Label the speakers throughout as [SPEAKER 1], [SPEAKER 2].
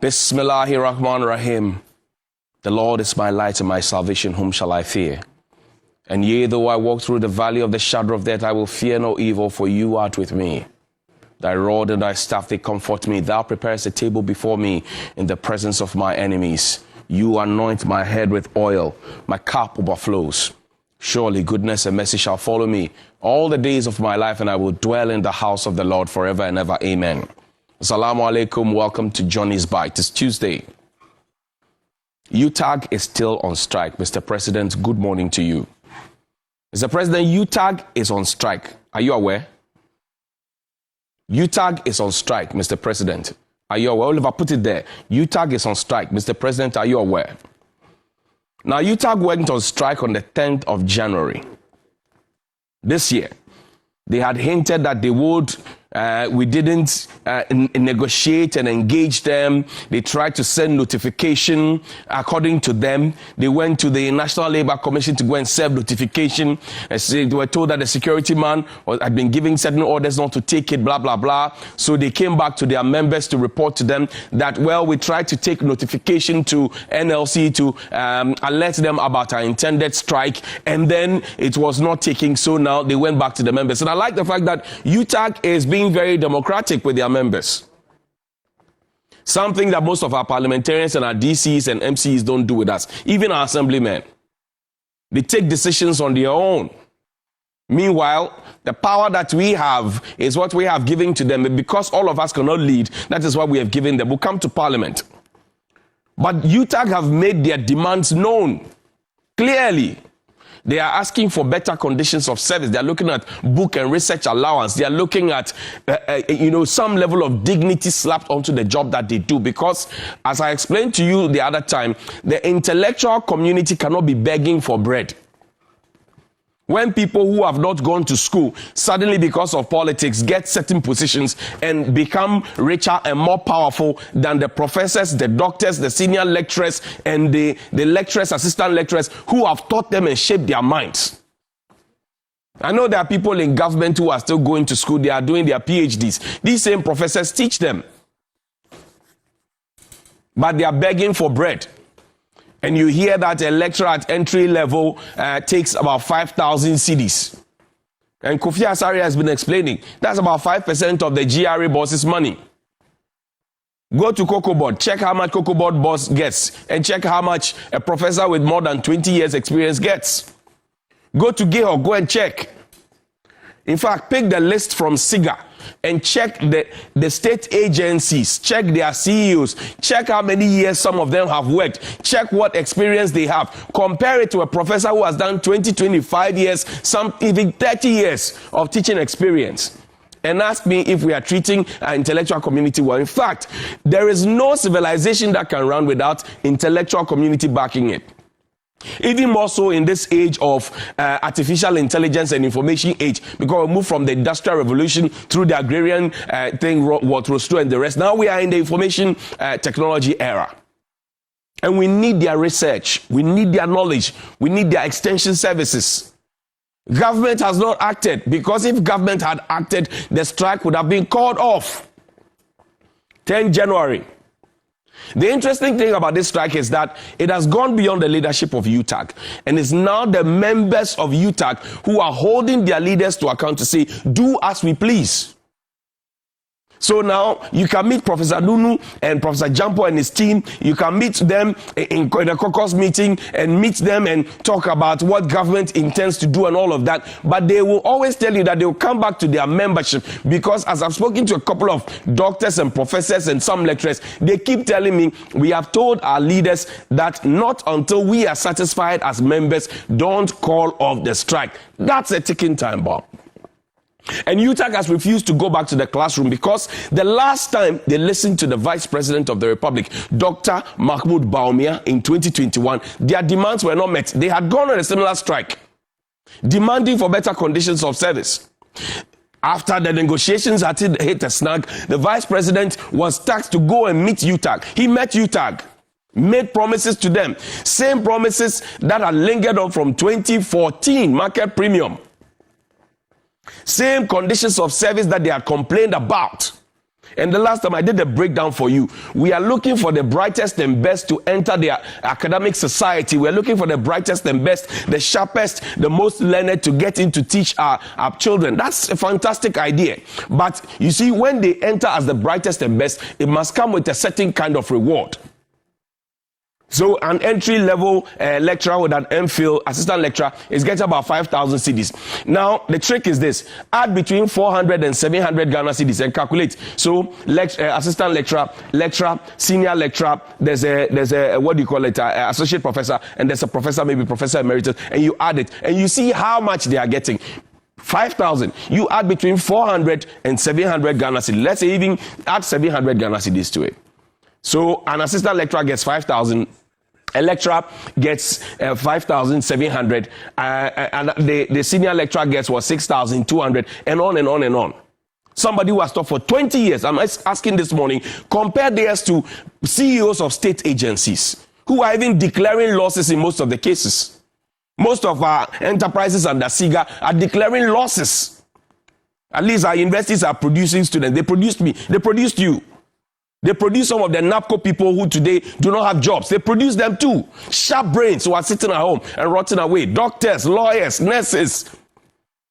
[SPEAKER 1] Bismillahirrahmanirrahim. The Lord is my light and my salvation, whom shall I fear? And yea, though I walk through the valley of the shadow of death, I will fear no evil, for you art with me. Thy rod and thy staff, they comfort me. Thou preparest a table before me in the presence of my enemies. You anoint my head with oil. My cup overflows. Surely goodness and mercy shall follow me all the days of my life, and I will dwell in the house of the Lord forever and ever. Amen. Assalamu alaikum. Welcome to Johnny's Bite. It's Tuesday. Utag is still on strike. Mr. President, good morning to you. Mr. President, Utag is on strike. Are you aware? Utag is on strike, Mr. President. Are you aware? Oliver, put it there. Utag is on strike. Mr. President, are you aware? Now, Utag went on strike on the 10th of January this year. They had hinted that they would, we didn't negotiate and engage them. They tried to send notification. According to them, they went to the National Labour Commission to go and serve notification. They were told that the security man had been giving certain orders not to take it, blah, blah, blah. So they came back to their members to report to them that, well, we tried to take notification to NLC to alert them about our intended strike, and then it was not taking. So now they went back to the members. And I like the fact that Utag is being very democratic with their members. Something that most of our parliamentarians and our DCs and MCs don't do with us. Even our assemblymen. They take decisions on their own. Meanwhile, the power that we have is what we have given to them. And because all of us cannot lead, that is why we have given them. We'll come to parliament. But Utag have made their demands known clearly. They are asking for better conditions of service. They are looking at book and research allowance. They are looking at, some level of dignity slapped onto the job that they do. Because, as I explained to you the other time, the intellectual community cannot be begging for bread. When people who have not gone to school suddenly, because of politics, get certain positions and become richer and more powerful than the professors, the doctors, the senior lecturers, and the lecturers, assistant lecturers who have taught them and shaped their minds. I know there are people in government who are still going to school. They are doing their PhDs. These same professors teach them. But they are begging for bread. And you hear that a lecturer at entry level takes about 5,000 cedis. And Kofi Asari has been explaining, that's about 5% of the GRA boss's money. Go to Cocoa Board, check how much Cocoa Board boss gets, and check how much a professor with more than 20 years experience gets. Go to GEHO, go and check. In fact, pick the list from SIGA and check the state agencies, check their CEOs, check how many years some of them have worked, check what experience they have. Compare it to a professor who has done 20, 25 years, some even 30 years of teaching experience. And ask me if we are treating our intellectual community well. In fact, there is no civilization that can run without intellectual community backing it. Even more so in this age of artificial intelligence and information age, because we moved from the industrial revolution through the agrarian thing, what was through and the rest. Now we are in the information technology era. And we need their research. We need their knowledge. We need their extension services. Government has not acted, because if government had acted, the strike would have been called off. 10 January. The interesting thing about this strike is that it has gone beyond the leadership of Utag, and it's now the members of Utag who are holding their leaders to account to say, do as we please. So now you can meet Professor Nunu and Professor Jampo and his team. You can meet them in the caucus meeting and meet them and talk about what government intends to do and all of that. But they will always tell you that they will come back to their membership, because as I've spoken to a couple of doctors and professors and some lecturers, they keep telling me, we have told our leaders that not until we are satisfied as members, don't call off the strike. That's a ticking time bomb. And Utag has refused to go back to the classroom, because the last time they listened to the Vice President of the Republic, Dr. Mahmoud Bawumia, in 2021, their demands were not met. They had gone on a similar strike, demanding for better conditions of service. After the negotiations had hit a snag, the Vice President was tasked to go and meet Utag. He met Utag, made promises to them, same promises that had lingered on from 2014, market premium. Same conditions of service that they had complained about. And the last time I did the breakdown for you, we are looking for the brightest and best to enter the academic society. We are looking for the brightest and best, the sharpest, the most learned to get in to teach our children. That's a fantastic idea. But you see, when they enter as the brightest and best, it must come with a certain kind of reward. So an entry-level lecturer with an MPhil assistant lecturer is getting about 5,000 cedis. Now, the trick is this. Add between 400 and 700 Ghana cedis and calculate. So, assistant lecturer, senior lecturer, there's a what do you call it, associate professor, and there's a professor, maybe professor emeritus, and you add it, and you see how much they are getting. 5,000. You add between 400 and 700 Ghana cedis. Let's say even add 700 Ghana cedis to it. So an assistant lecturer gets 5,000, a lecturer gets 5,700, and the senior lecturer gets 6,200, and on and on and on. Somebody who has taught for 20 years, I'm asking this morning, compare theirs to CEOs of state agencies who are even declaring losses in most of the cases. Most of our enterprises under SIGA are declaring losses. At least our universities are producing students. They produced me. They produced you. They produce some of the NAPCO people who today do not have jobs. They produce them too. Sharp brains who are sitting at home and rotting away. Doctors, lawyers, nurses.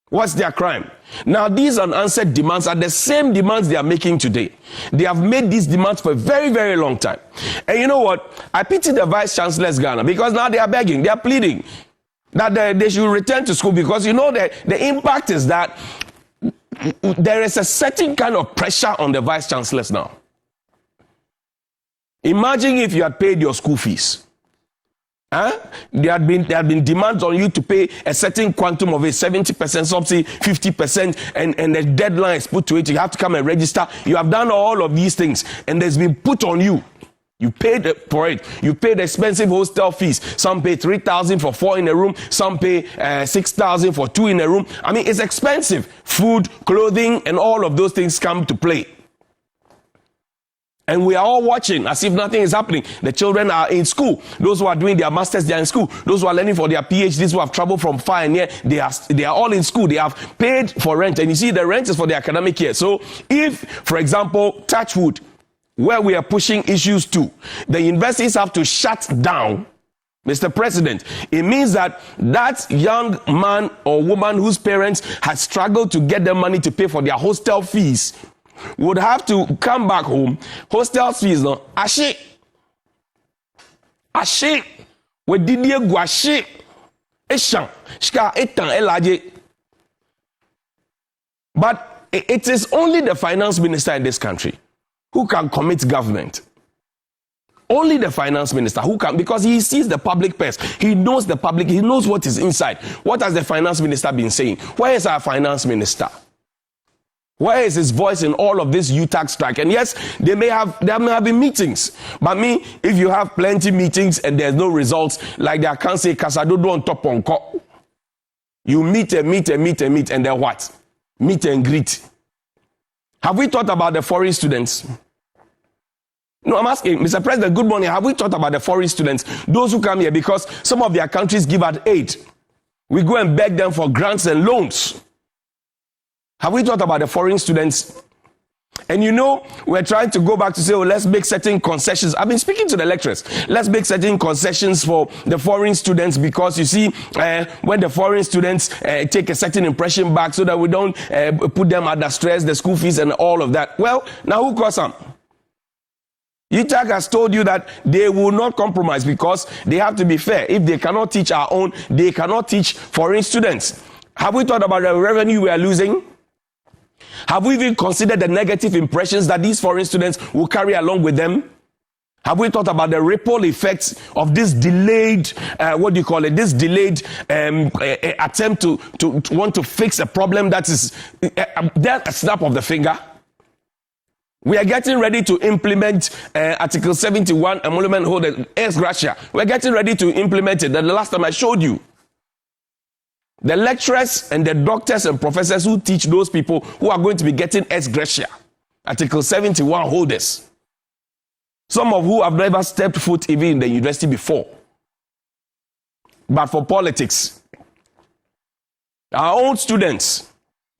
[SPEAKER 1] What's their crime? Now, these unanswered demands are the same demands they are making today. They have made these demands for a very, very long time. And you know what? I pity the Vice Chancellor's Ghana because now they are begging, they are pleading that they should return to school because you know the impact is that there is a certain kind of pressure on the Vice Chancellors now. Imagine if you had paid your school fees. There had been demands on you to pay a certain quantum of a 70% subsidy, 50%, and the deadline is put to it. You have to come and register. You have done all of these things, and there's been put on you. You paid for it. You paid expensive hostel fees. Some pay 3,000 for 4 in a room. Some pay 6,000 for 2 in a room. I mean, it's expensive. Food, clothing, and all of those things come to play. And we are all watching as if nothing is happening. The children are in school. Those who are doing their masters, they are in school. Those who are learning for their PhDs, who have traveled from far and near, they are all in school. They have paid for rent. And you see, the rent is for the academic year. So if, for example, Touchwood, where we are pushing issues to, the universities have to shut down, Mr. President, it means that that young man or woman whose parents had struggled to get the money to pay for their hostel fees would have to come back home. Hostel fees, no, ashe, we didie guashe, eshan, shika etan elaje. But it is only the finance minister in this country who can commit government. Only the finance minister who can, because he sees the public purse. He knows the public. He knows what is inside. What has the finance minister been saying? Where is our finance minister? Where is his voice in all of this Utag strike? And yes, there may have been meetings. But if you have plenty meetings and there's no results, like they can't say Kasadodo on top on cop. You meet, and then what? Meet and greet. Have we thought about the foreign students? No, I'm asking, Mr. President, good morning. Have we thought about the foreign students? Those who come here because some of their countries give out aid. We go and beg them for grants and loans. Have we thought about the foreign students? And you know, we're trying to go back to say, oh, let's make certain concessions. I've been speaking to the lecturers. Let's make certain concessions for the foreign students because you see, when the foreign students take a certain impression back so that we don't put them under stress, the school fees and all of that. Well, now who caused some? Utag has told you that they will not compromise because they have to be fair. If they cannot teach our own, they cannot teach foreign students. Have we thought about the revenue we are losing? Have we even considered the negative impressions that these foreign students will carry along with them? Have we thought about the ripple effects of this delayed, this delayed attempt to want to fix a problem that is a snap of the finger? We are getting ready to implement Article 71, emolument holder, ex gratia. We're getting ready to implement it. The last time I showed you. The lecturers and the doctors and professors who teach those people who are going to be getting ex gratia, Article 71 holders. Some of who have never stepped foot even in the university before. But for politics, our own students,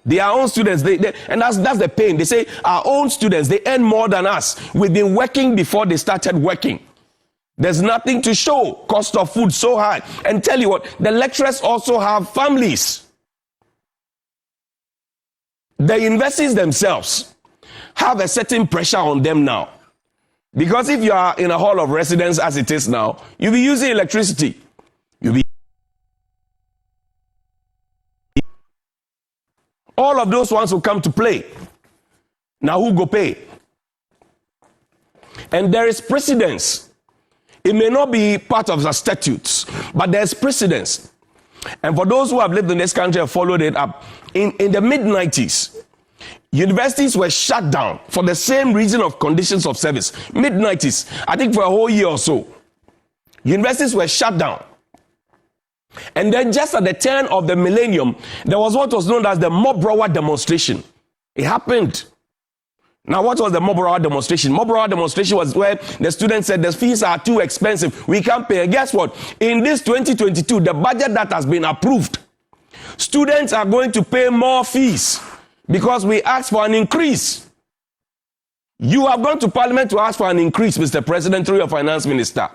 [SPEAKER 1] Their own students, and that's the pain. They say our own students, they earn more than us. We've been working before they started working. There's nothing to show. Cost of food so high. And tell you what, the lecturers also have families. The universities themselves have a certain pressure on them now. Because if you are in a hall of residence as it is now, you'll be using electricity. All of those ones will come to play. Now who go pay? And there is precedence. It may not be part of the statutes, but there's precedence. And for those who have lived in this country and followed it up, in the mid-90s, universities were shut down for the same reason of conditions of service. Mid-90s, I think for a whole year or so, universities were shut down. And then just at the turn of the millennium, there was what was known as the Mob-Brower demonstration. It happened. Now, what was the Mob-Brower demonstration? Mob-Brower demonstration was where the students said the fees are too expensive. We can't pay. And guess what? In this 2022, the budget that has been approved, students are going to pay more fees because we asked for an increase. You have gone to Parliament to ask for an increase, Mr. President, through your finance minister.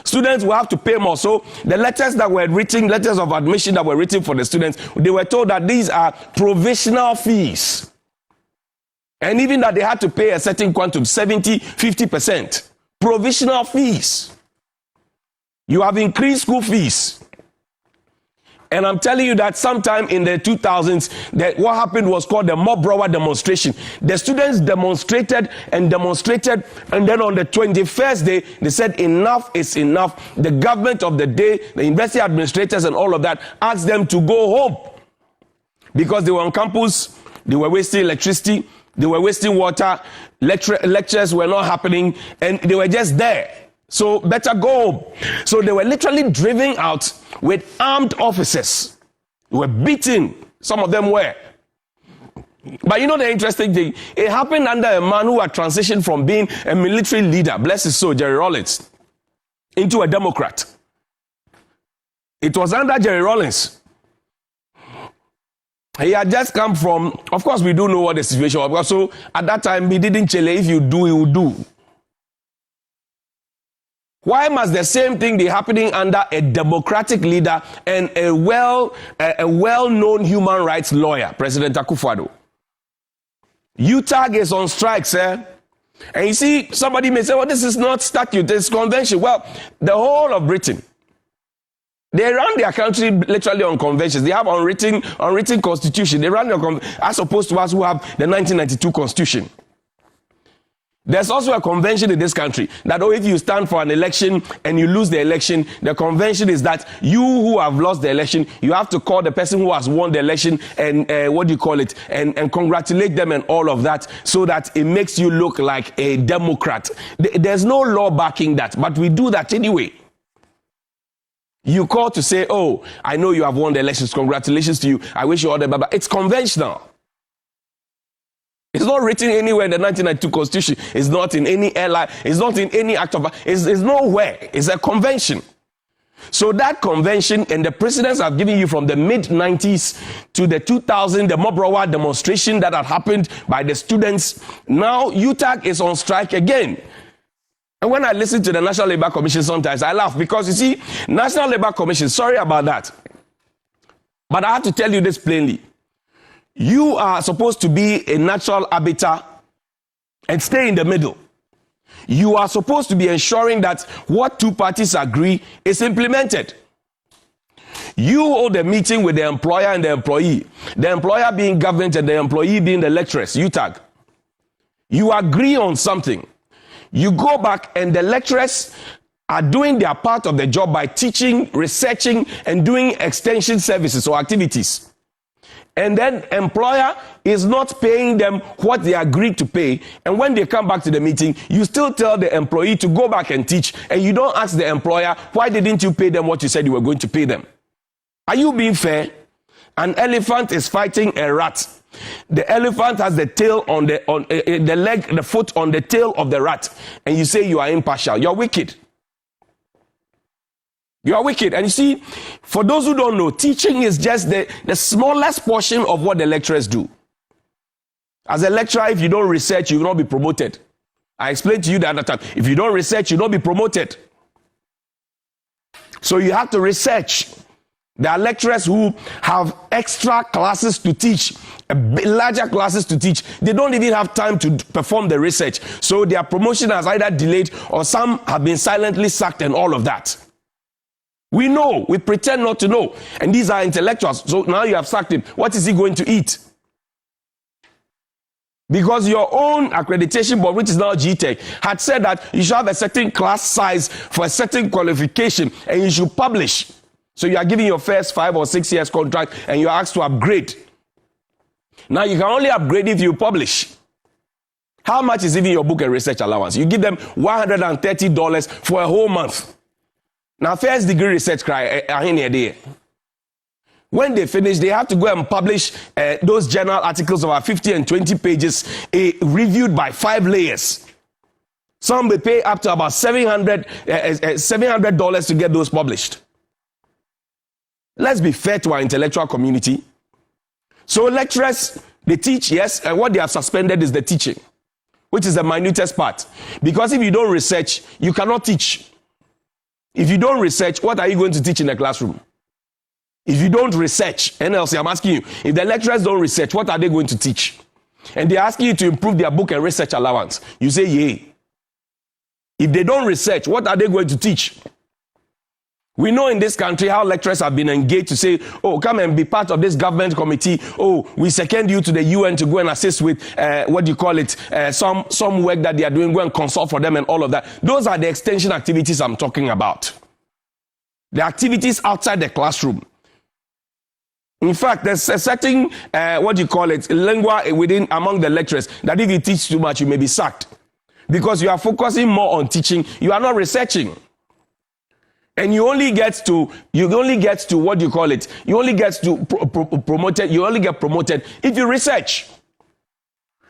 [SPEAKER 1] Students will have to pay more. So the letters that were written, letters of admission that were written for the students, they were told that these are provisional fees. And even that they had to pay a certain quantum, 70, 50%. Provisional fees. You have increased school fees. And I'm telling you that sometime in the 2000s, what happened was called the Mob-Brower demonstration. The students demonstrated, and then on the 21st day, they said enough is enough. The government of the day, the university administrators and all of that, asked them to go home. Because they were on campus, they were wasting electricity, they were wasting water, lectures were not happening, and they were just there. So better go home. So they were literally driven out with armed officers. They were beaten. Some of them were. But you know the interesting thing? It happened under a man who had transitioned from being a military leader, bless his soul, Jerry Rawlings, into a Democrat. It was under Jerry Rawlings. He had just come from, of course we do know what the situation was. So at that time he didn't chill. If you do, he will do. Why must the same thing be happening under a democratic leader and a well-known human rights lawyer, President Akufo-Addo? Utag is on strike, sir. And you see, somebody may say, well, this is not statute, this is convention. Well, the whole of Britain, they run their country literally on conventions. They have unwritten constitution. They run their as opposed to us who have the 1992 constitution. There's also a convention in this country that if you stand for an election and you lose the election, the convention is that you who have lost the election, you have to call the person who has won the election and and congratulate them and all of that, so that it makes you look like a Democrat. There's no law backing that, but we do that anyway. You call to say, oh, I know you have won the elections, congratulations to you, I wish you all the best. It's conventional. It's not written anywhere in the 1992 Constitution. It's not in any airline. It's not in any act of... It's nowhere. It's a convention. So that convention and the precedents I've given you from the mid-90s to the 2000, the Mob-Brower demonstration that had happened by the students, now Utag is on strike again. And when I listen to the National Labour Commission sometimes, I laugh because, you see, National Labour Commission, sorry about that, but I have to tell you this plainly. You are supposed to be a natural arbiter and stay in the middle. You are supposed to be ensuring that what two parties agree is implemented. You hold a meeting with the employer and the employee, the employer being government and the employee being the lecturers, Utag. You agree on something. You go back and the lecturers are doing their part of the job by teaching, researching, and doing extension services or activities. And then employer is not paying them what they agreed to pay. And when they come back to the meeting, you still tell the employee to go back and teach. And you don't ask the employer, why didn't you pay them what you said you were going to pay them? Are you being fair? An elephant is fighting a rat. The elephant has the tail on the foot on the tail of the rat. And you say you are impartial. You're wicked. You are wicked. And you see, for those who don't know, teaching is just the smallest portion of what the lecturers do. As a lecturer, if you don't research, you will not be promoted. I explained to you the other time. If you don't research, you will not be promoted. So you have to research. There are lecturers who have extra classes to teach, larger classes to teach. They don't even have time to perform the research. So their promotion has either delayed or some have been silently sacked and all of that. We know. We pretend not to know. And these are intellectuals. So now you have sacked him. What is he going to eat? Because your own accreditation board, which is now Utag, had said that you should have a certain class size for a certain qualification and you should publish. So you are giving your first 5 or 6 years contract and you are asked to upgrade. Now you can only upgrade if you publish. How much is even your book and research allowance? You give them $130 for a whole month. Now first degree research when they finish, they have to go and publish those journal articles of about 50 and 20 pages, reviewed by 5 layers. Some will pay up to about $700 to get those published. Let's be fair to our intellectual community. So lecturers, they teach, yes, and what they have suspended is the teaching, which is the minutest part. Because if you don't research, you cannot teach. If you don't research, what are you going to teach in the classroom? If you don't research, and else I'm asking you, if the lecturers don't research, what are they going to teach? And they're asking you to improve their book and research allowance. You say, yay. If they don't research, what are they going to teach? We know in this country how lecturers have been engaged to say, oh, come and be part of this government committee. Oh, we second you to the UN to go and assist with, some work that they are doing, go and consult for them and all of that. Those are the extension activities I'm talking about. The activities outside the classroom. In fact, there's a certain, lingua among the lecturers that if you teach too much, you may be sacked. Because you are focusing more on teaching, you are not researching. And you only get promoted if you research.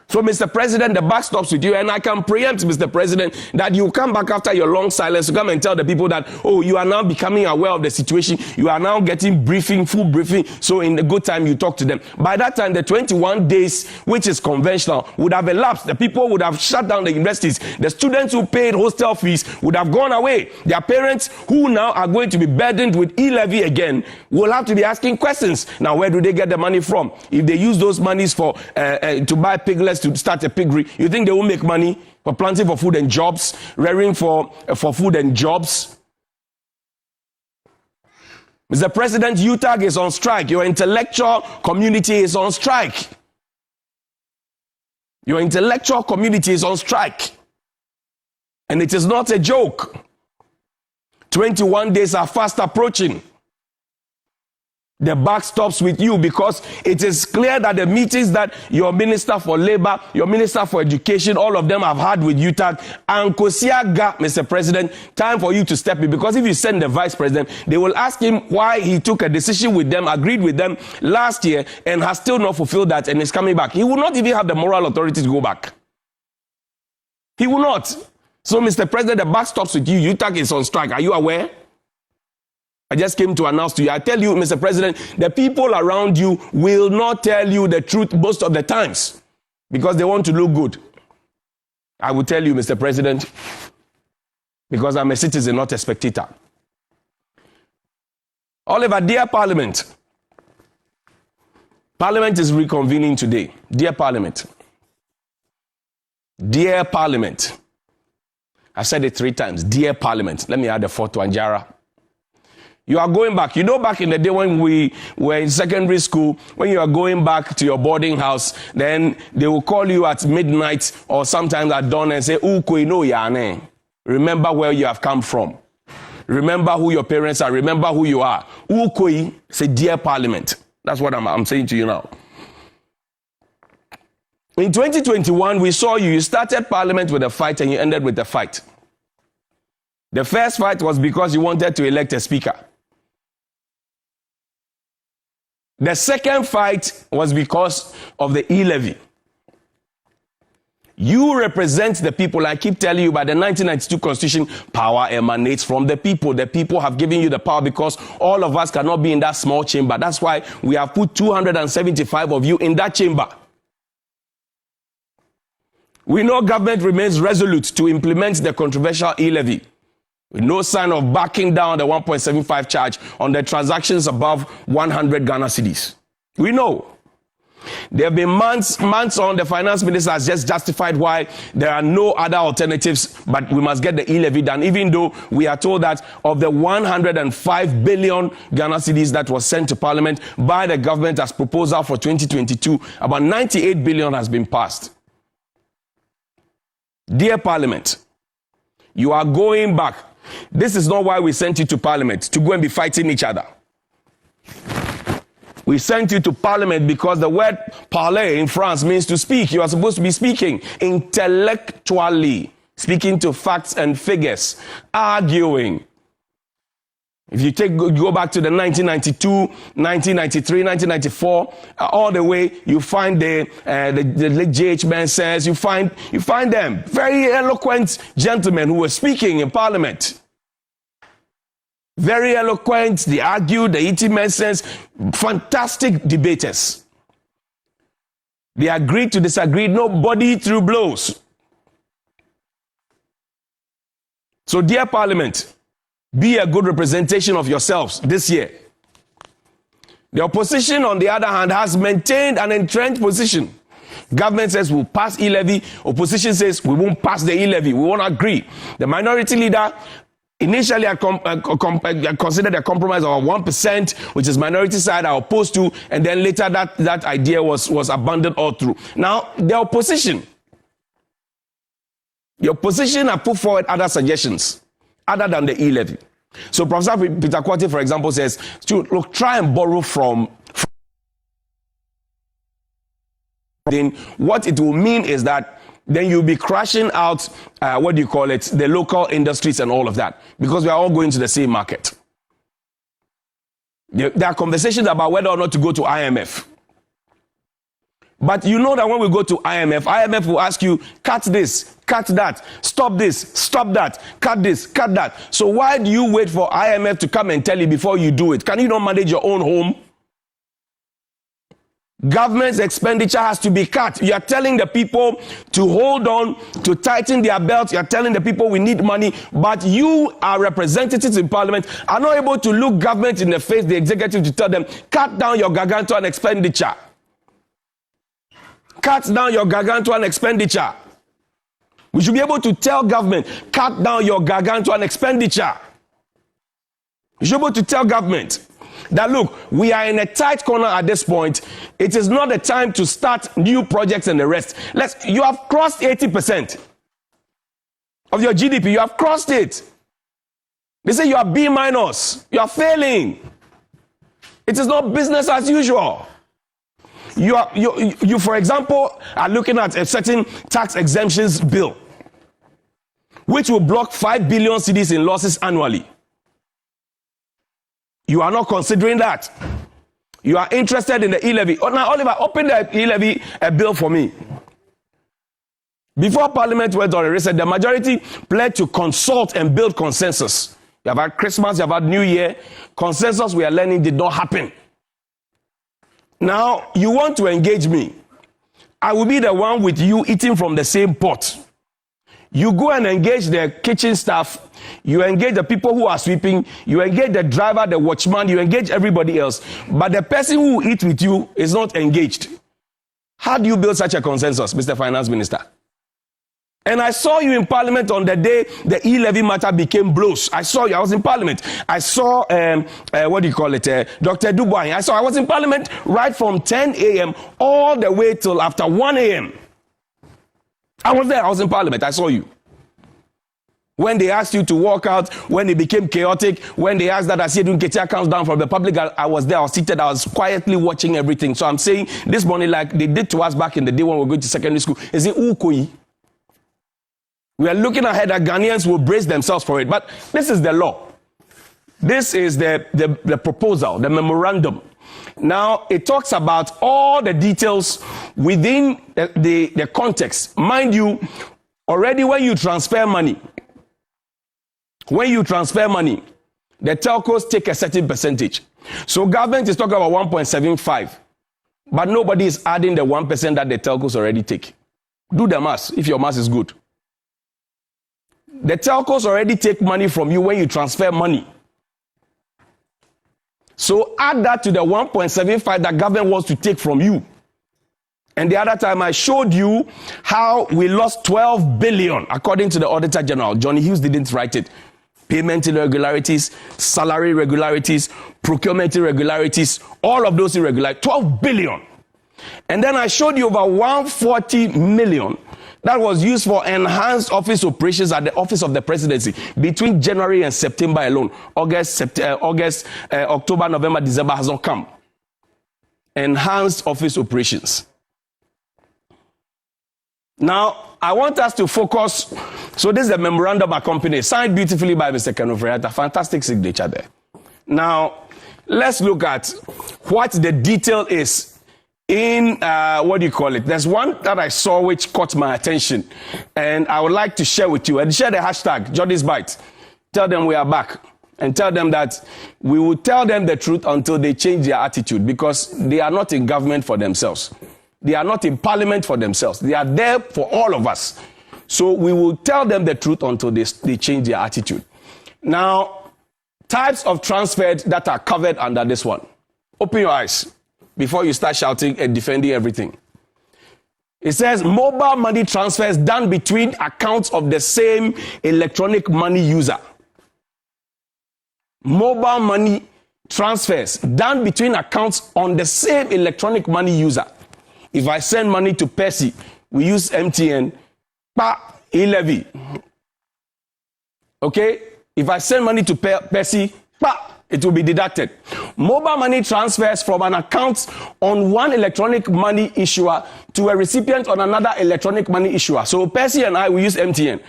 [SPEAKER 1] So, Mr. President, the buck stops with you, and I can preempt, Mr. President, that you come back after your long silence to come and tell the people that, oh, you are now becoming aware of the situation, you are now getting full briefing, so in the good time you talk to them. By that time, the 21 days, which is conventional, would have elapsed. The people would have shut down the universities. The students who paid hostel fees would have gone away. Their parents, who now are going to be burdened with e-levy again, will have to be asking questions. Now, where do they get the money from? If they use those monies for to buy piglets, to start a piggery, you think they will make money for planting for food and jobs, rearing for food and jobs? Mr. President, Utag is on strike. Your intellectual community is on strike. Your intellectual community is on strike. And it is not a joke. 21 days are fast approaching. The buck stops with you, because it is clear that the meetings that your Minister for Labor, your Minister for Education, all of them have had with Utag, and Kosiaga, Mr. President, time for you to step in. Because if you send the Vice President, they will ask him why he took a decision with them, agreed with them last year, and has still not fulfilled that and is coming back. He will not even have the moral authority to go back. He will not. So, Mr. President, the buck stops with you. Utag is on strike. Are you aware? I just came to announce to you. I tell you, Mr. President, the people around you will not tell you the truth most of the times because they want to look good. I will tell you, Mr. President, because I'm a citizen, not a spectator. Oliver, dear Parliament, Parliament is reconvening today. Dear Parliament, dear Parliament, I've said it 3 times. Dear Parliament, let me add the 4th one, Jara. You are going back. You know, back in the day when we were in secondary school, when you are going back to your boarding house, then they will call you at midnight or sometimes at dawn and say, "Ukoi no yane." Remember where you have come from. Remember who your parents are. Remember who you are. Ukoi, say, dear Parliament. That's what I'm saying to you now. In 2021, we saw you. You started Parliament with a fight and you ended with a fight. The first fight was because you wanted to elect a speaker. The second fight was because of the e-levy. You represent the people. I keep telling you, by the 1992 Constitution, power emanates from the people. The people have given you the power because all of us cannot be in that small chamber. That's why we have put 275 of you in that chamber. We know government remains resolute to implement the controversial e-levy, with no sign of backing down the 1.75 charge on the transactions above 100 Ghana cedis. We know. There have been months on, the finance minister has just justified why there are no other alternatives, but we must get the e-levy done, even though we are told that of the 105 billion Ghana cedis that was sent to Parliament by the government as proposal for 2022, about 98 billion has been passed. Dear Parliament, you are going back. This is not why we sent you to Parliament, to go and be fighting each other. We sent you to Parliament because the word parler in France means to speak. You are supposed to be speaking intellectually, speaking to facts and figures, arguing. If you go back to the 1992, 1993, 1994, all the way, you find the late J.H. Mensahs, you find them, very eloquent gentlemen who were speaking in Parliament. Very eloquent, they argued, the E.T. Mensahs, fantastic debaters. They agreed to disagree, nobody threw blows. So, dear Parliament, be a good representation of yourselves this year. The opposition, on the other hand, has maintained an entrenched position. Government says we'll pass e-levy. Opposition says we won't pass the e-levy. We won't agree. The minority leader initially considered a compromise of 1%, which is minority side are opposed to, and then later that idea was abandoned all through. Now, the opposition have put forward other suggestions other than the e-levy. So Professor Peter Kwati, for example, says, look, try and borrow from then what it will mean is that then you'll be crashing out, the local industries and all of that, because we are all going to the same market. There are conversations about whether or not to go to IMF. But you know that when we go to IMF will ask you, cut this, cut that, stop this, stop that, cut this, cut that. So why do you wait for IMF to come and tell you before you do it? Can you not manage your own home? Government's expenditure has to be cut. You are telling the people to hold on, to tighten their belts. You are telling the people we need money, but you are representatives in Parliament, are not able to look government in the face, the executive, to tell them, cut down your gargantuan expenditure. Cut down your gargantuan expenditure. We should be able to tell government, cut down your gargantuan expenditure. We should be able to tell government that, look, we are in a tight corner at this point. It is not the time to start new projects and the rest. You have crossed 80% of your GDP. You have crossed it. They say you are B-. You are failing. It is not business as usual. You, for example, are looking at a certain tax exemptions bill, which will block 5 billion cedis in losses annually. You are not considering that. You are interested in the e-levy. Oh, now, Oliver, open the e-levy bill for me. Before Parliament went on a recess, the majority pledged to consult and build consensus. You have had Christmas, you have had New Year. Consensus, we are learning, did not happen. Now, you want to engage me. I will be the one with you eating from the same pot. You go and engage the kitchen staff. You engage the people who are sweeping. You engage the driver, the watchman. You engage everybody else. But the person who eats with you is not engaged. How do you build such a consensus, Mr. Finance Minister? And I saw you in Parliament on the day the e-levy matter became blows. I saw you. I was in Parliament. I saw, Dr. Dubois. I was in Parliament right from 10 a.m. all the way till after 1 a.m. I was there. I was in Parliament. I saw you. When they asked you to walk out, when it became chaotic, when they asked that Asiedu Nketia comes down from the public, I was there. I was seated. I was quietly watching everything. So I'm saying this morning, like they did to us back in the day when we were going to secondary school, is it Ukoi? We are looking ahead that Ghanaians will brace themselves for it. But this is the law. This is the proposal, the memorandum. Now, it talks about all the details within the context. Mind you, already when you transfer money, the telcos take a certain percentage. So government is talking about 1.75, but nobody is adding the 1% that the telcos already take. Do the maths if your maths is good. The telcos already take money from you when you transfer money. So add that to the 1.75 that government wants to take from you. And the other time I showed you how we lost 12 billion according to the Auditor General. Johnny Hughes didn't write it. Payment irregularities, salary irregularities, procurement irregularities, all of those irregularities, 12 billion. And then I showed you over 140 million that was used for enhanced office operations at the office of the presidency between January and September alone. October, November, December has not come. Enhanced office operations. Now, I want us to focus. So this is the memorandum accompanied, signed beautifully by Mr. Kenofre. Fantastic signature there. Now, let's look at what the detail is in, what do you call it? There's one that I saw which caught my attention, and I would like to share with you. And share the hashtag, Johnny's Bite. Tell them we are back. And tell them that we will tell them the truth until they change their attitude, because they are not in government for themselves. They are not in parliament for themselves. They are there for all of us. So we will tell them the truth until they change their attitude. Now, types of transfers that are covered under this one. Open your eyes before you start shouting and defending everything. It says mobile money transfers done between accounts of the same electronic money user. Mobile money transfers done between accounts on the same electronic money user. If I send money to Percy, we use MTN, ELevel. Okay? If I send money to Percy, it will be deducted. Mobile money transfers from an account on one electronic money issuer to a recipient on another electronic money issuer. So Percy and I will use MTN.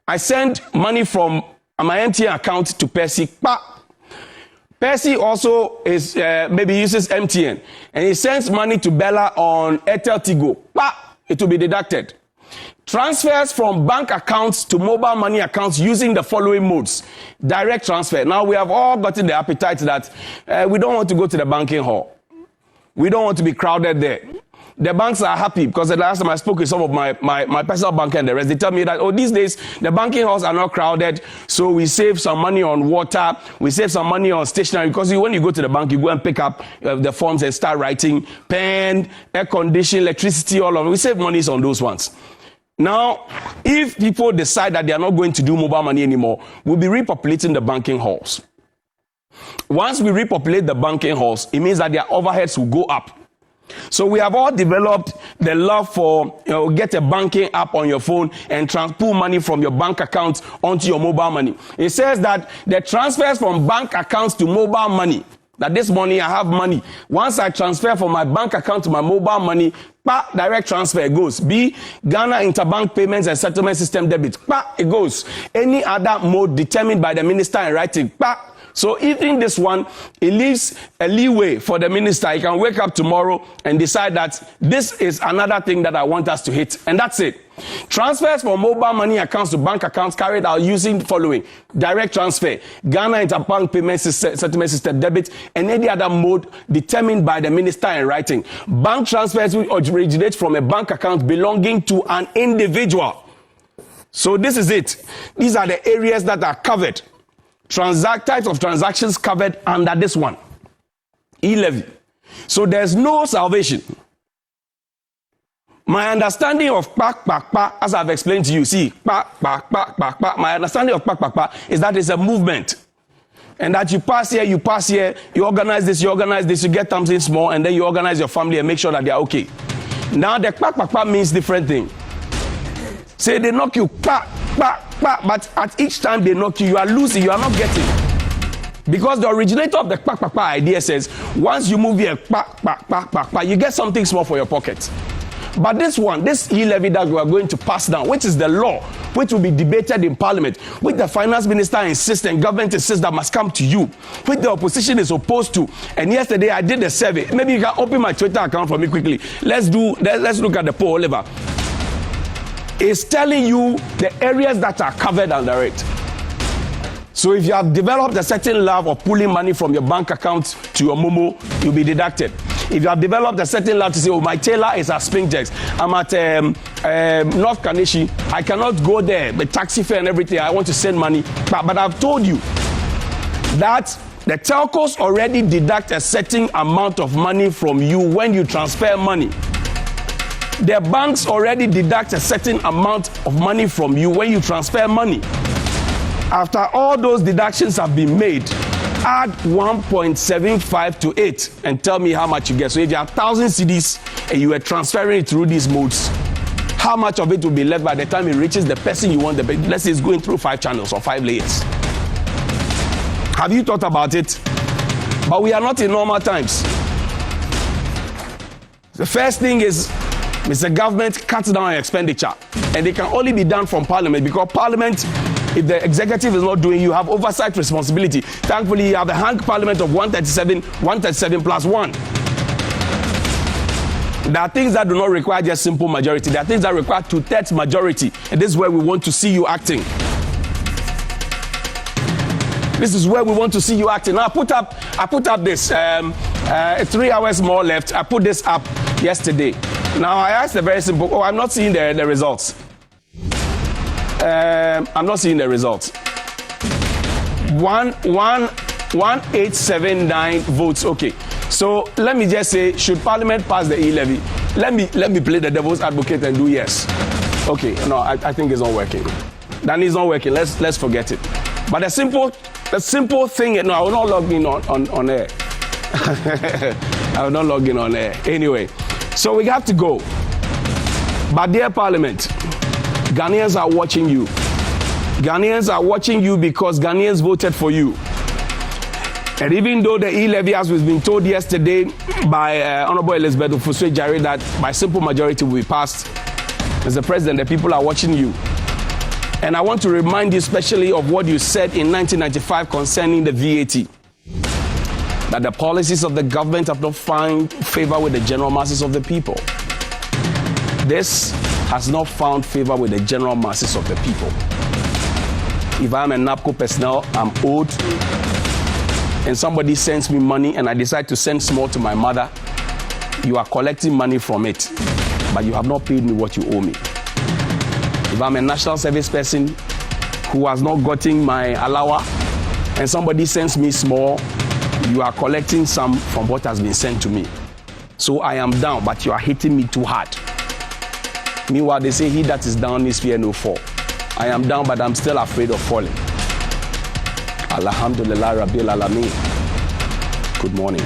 [SPEAKER 1] I send money from my MTN account to Percy. Percy also is maybe uses MTN, and he sends money to Bella on Airtel Tigo. It will be deducted. Transfers from bank accounts to mobile money accounts using the following modes. Direct transfer. Now we have all gotten the appetite that we don't want to go to the banking hall. We don't want to be crowded there. The banks are happy because the last time I spoke with some of my personal banker and the rest, they tell me that, these days the banking halls are not crowded, so we save some money on water, we save some money on stationery, because when you go to the bank, you go and pick up the forms and start writing, pen, air conditioning, electricity, all of it. We save money on those ones. Now, if people decide that they are not going to do mobile money anymore, we'll be repopulating the banking halls. Once we repopulate the banking halls, it means that their overheads will go up. So we have all developed the love for, get a banking app on your phone and pull money from your bank account onto your mobile money. It says that the transfers from bank accounts to mobile money, that this money, I have money. Once I transfer from my bank account to my mobile money, direct transfer, it goes. Ghana Interbank Payments and Settlement System debit, it goes. Any other mode determined by the minister in writing, So even this one, it leaves a leeway for the minister. He can wake up tomorrow and decide that this is another thing that I want us to hit. And that's it. Transfers from mobile money accounts to bank accounts carried out using the following. Direct transfer, Ghana Interbank Payment Settlement System debit, and any other mode determined by the minister in writing. Bank transfers will originate from a bank account belonging to an individual. So this is it. These are the areas that are covered. Types of transactions covered under this one, ELevel. So there's no salvation. My understanding of as I've explained to you, see, my understanding of is that it's a movement. And that you pass here, you organize this, you get something small, and then you organize your family and make sure that they are okay. Now the means different thing. Say they knock you, but at each time they knock you, you are losing, you are not getting. Because the originator of the idea says, once you move here, you get something small for your pocket. But this one, this ELevel that we are going to pass down, which is the law, which will be debated in parliament, which the finance minister insists and government insists that must come to you, which the opposition is opposed to. And yesterday I did a survey. Maybe you can open my Twitter account for me quickly. Let's look at the poll, Oliver. It's telling you the areas that are covered under it. So if you have developed a certain love of pulling money from your bank account to your Momo, you'll be deducted. If you have developed a certain lab to say, oh, my tailor is at Spintex, I'm at North Kanishi, I cannot go there, the taxi fare and everything, I want to send money. But I've told you that the telcos already deduct a certain amount of money from you when you transfer money. The banks already deduct a certain amount of money from you when you transfer money. After all those deductions have been made, add 1.75 to it and tell me how much you get. So if you have 1,000 cedis and you are transferring it through these modes, how much of it will be left by the time it reaches the person you want? Let's say it's going through 5 channels or 5 layers. Have you thought about it? But we are not in normal times. The first thing is, Mr. Government, cut down your expenditure. And it can only be done from Parliament, because Parliament, if the executive is not doing, you have oversight responsibility. Thankfully, you have the hung Parliament of 137 plus 1. There are things that do not require just simple majority. There are things that require 2/3 majority. And this is where we want to see you acting. This is where we want to see you acting. Now, I put up this, 3 hours more left. I put this up yesterday. Now, I asked a very simple, I'm not seeing the results. I'm not seeing the results. 1879 votes. Okay. So let me just say, should Parliament pass the E-levy? Let me play the devil's advocate and do yes. Okay. No, I think it's not working. That is not working. Let's forget it. But the simple thing. No, I will not log in on air. I will not log in on air. Anyway, so we have to go. But dear Parliament, Ghanaians are watching you. Ghanaians are watching you because Ghanaians voted for you. And even though the E-levy, as we've been told yesterday by Honorable Elizabeth Ofuswe-Jare, that by simple majority will be passed, Mr. President, the people are watching you. And I want to remind you especially of what you said in 1995 concerning the VAT. That the policies of the government have not found favor with the general masses of the people. This has not found favor with the general masses of the people. If I'm a NAPCO personnel, I'm owed, and somebody sends me money and I decide to send small to my mother, you are collecting money from it, but you have not paid me what you owe me. If I'm a national service person who has not gotten my allowance and somebody sends me small, you are collecting some from what has been sent to me. So I am down, but you are hitting me too hard. Meanwhile, they say he that is down is fear no fall. I am down, but I'm still afraid of falling. Alhamdulillah Rabbil Alameen. Good morning.